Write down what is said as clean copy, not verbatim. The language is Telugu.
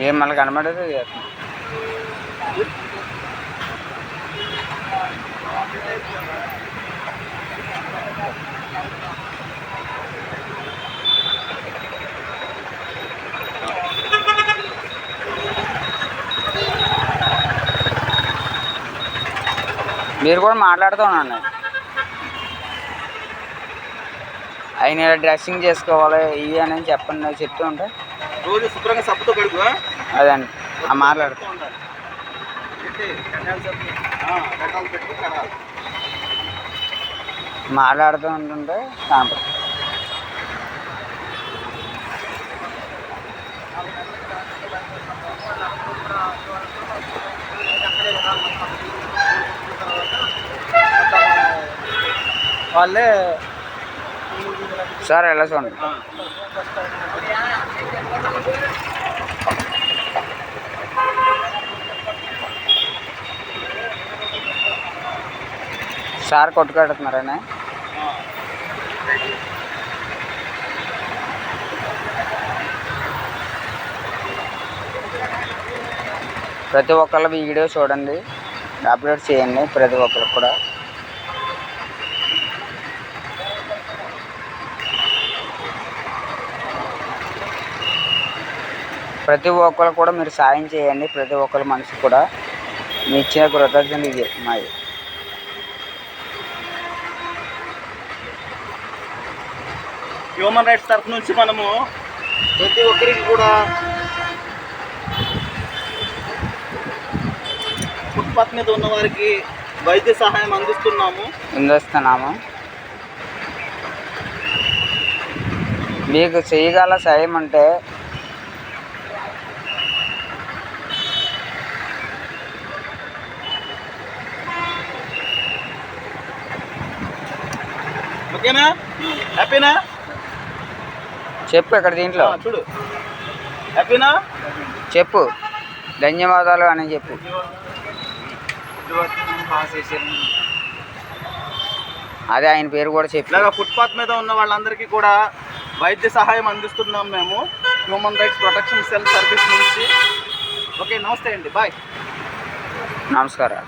ఏం మళ్ళీ కనబడదు. మీరు కూడా మాట్లాడుతూ ఉండండి. ఆయన డ్రెస్సింగ్ చేసుకోవాలి ఇవి అని చెప్పండి, చెప్తూ ఉంటే రోజు శుభ్రంగా సబ్బుతో కడుగు. అదండి మాట్లాడుతూ మాట్లాడుతూ ఉంటుంటే వాళ్ళే సార్ ఎలా చూడండి. సార్ కొట్టుకెడుతున్నారనే ప్రతి ఒక్కళ్ళ వీడియో చూడండి, అప్లోడ్ చేయండి ప్రతి ఒక్కరికి కూడా. ప్రతి ఒక్కరు కూడా మీరు సాయం చేయండి, ప్రతి ఒక్కరి మనిషి కూడా మీ ఇచ్చిన కృతజ్ఞతలు ఇది మాది. హ్యూమన్ రైట్స్ తరఫు నుంచి మనము ప్రతి ఒక్కరికి కూడా ఫుట్పాత్ మీద ఉన్న వారికి వైద్య సహాయం అందిస్తున్నాము. మీకు చేయగల సాయం అంటే ఓకేనా? హ్యాపీనా? చెప్పు. ఇక్కడ దీంట్లో చూడు, హ్యాపీనా చెప్పు. ధన్యవాదాలు అని చెప్పు. అదే ఆయన పేరు కూడా చెప్పు. ఇలాగా ఫుట్పాత్ మీద ఉన్న వాళ్ళందరికీ కూడా వైద్య సహాయం అందిస్తున్నాం మేము human rights protection cell service నుంచి. ఓకే, నమస్తే అండి, బాయ్. నమస్కారం.